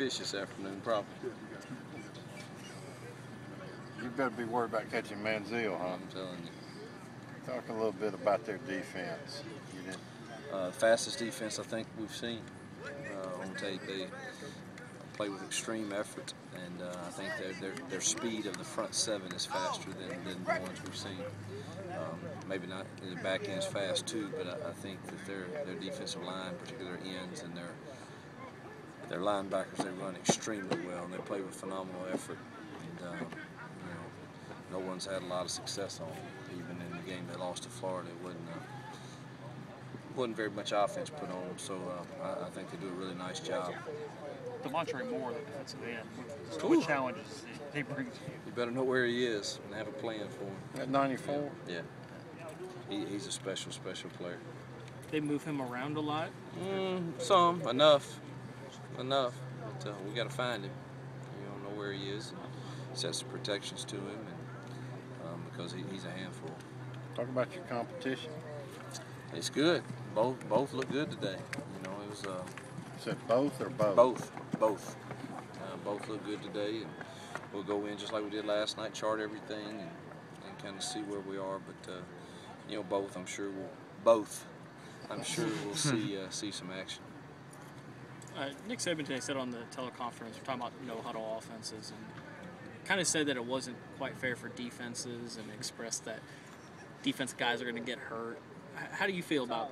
fish this afternoon, probably. You better be worried about catching Manziel, huh? I'm telling you. Talk a little bit about their defense. You did. Fastest defense I think we've seen on tape. They play with extreme effort, and I think their speed of the front seven is faster than the ones we've seen. Maybe not the back end's fast too, but I think that their defensive line, particularly their ends and their linebackers, they run extremely well, and they play with phenomenal effort. And no one's had a lot of success on them. Even in the game they lost to Florida, it wasn't very much offense put on them. So I think they do a really nice job. Demontre Moore, the defensive end, what challenges he brings you? You better know where he is and have a plan for him. At 94? Yeah. He's a special player. They move him around a lot? Some, enough. But we got to find him. You don't know where he is. And set some protections to him, and because he's a handful. Talk about your competition. It's good. Both look good today. You know, it was. Said both or both? Both. Both look good today, and we'll go in just like we did last night, chart everything, and kind of see where we are. But both. I'm sure we'll see some action. Nick Saban today said on the teleconference, we're talking about no huddle offenses, and kind of said that it wasn't quite fair for defenses, and expressed that defense guys are going to get hurt. How do you feel about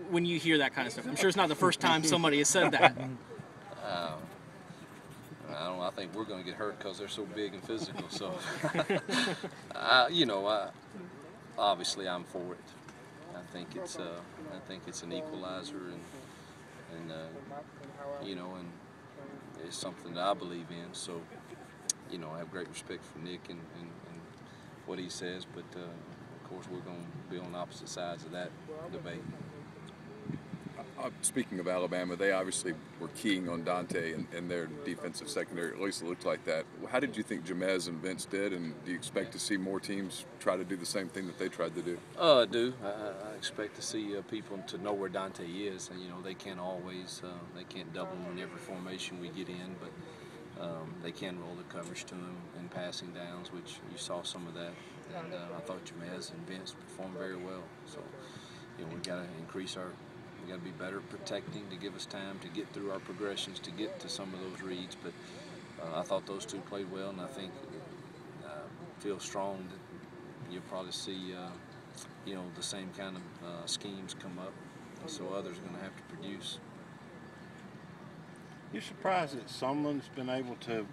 when you hear that kind of stuff? I'm sure it's not the first time somebody has said that. I don't know. I think we're going to get hurt because they're so big and physical. So, obviously I'm for it. I think it's an equalizer, and it's something that I believe in. So, I have great respect for Nick and what he says, but of course we're going to be on opposite sides of that debate. Speaking of Alabama, they obviously were keying on Dante and their defensive secondary. At least it looked like that. How did you think Jamez and Vince did, and do you expect to see more teams try to do the same thing that they tried to do? I do. I expect to see people to know where Dante is, and they can't always they can't double him in every formation we get in, but they can roll the coverage to him in passing downs, which you saw some of that. And I thought Jamez and Vince performed very well. So we got to increase our. We got to be better at protecting to give us time to get through our progressions to get to some of those reads. But I thought those two played well, and I think feel strong that you'll probably see the same kind of schemes come up, and so others are going to have to produce. You surprised that Sumlin's been able to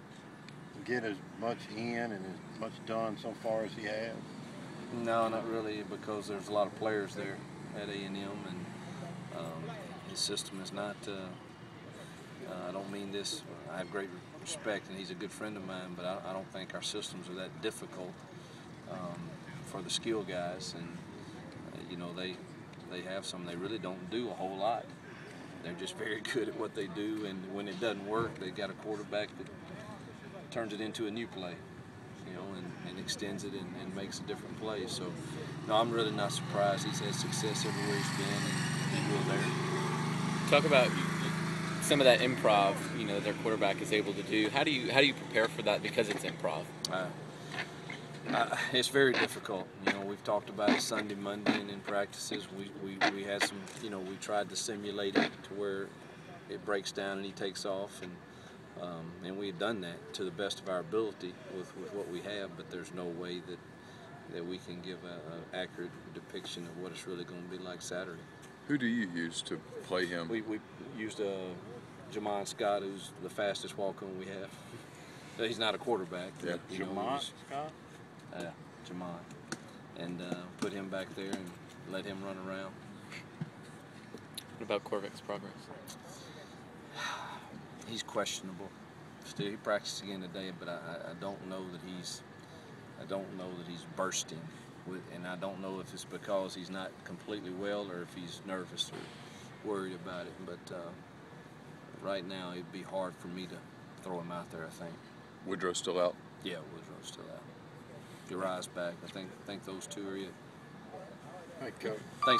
get as much in and as much done so far as he has? No, not really, because there's a lot of players there at A&M, and his system is not, I don't mean this, I have great respect and he's a good friend of mine, but I don't think our systems are that difficult for the skill guys, and they have some, they really don't do a whole lot. They're just very good at what they do, and when it doesn't work, they've got a quarterback that turns it into a new play, and extends it and makes a different play. So, no, I'm really not surprised. He's had success everywhere he's been, and he will there. Talk about some of that improv, that their quarterback is able to do. How do you prepare for that because it's improv? It's very difficult. We've talked about it Sunday, Monday, and in practices. We had some. We tried to simulate it to where it breaks down and he takes off, and we had done that to the best of our ability with what we have. But there's no way that we can give an accurate depiction of what it's really going to be like Saturday. Who do you use to play him? We used Jamon Scott, who's the fastest walk-on we have. He's not a quarterback. Yeah. Jamon Scott? Yeah, Jamon. And put him back there and let him run around. What about Corvick's progress? He's questionable. Still, he practiced again today, but I don't know that he's bursting. And I don't know if it's because he's not completely well or if he's nervous or worried about it. But right now, it'd be hard for me to throw him out there, I think. Woodrow's still out? Yeah, Woodrow's still out. Uriah's back. I think those two are it. Thank you. Thanks.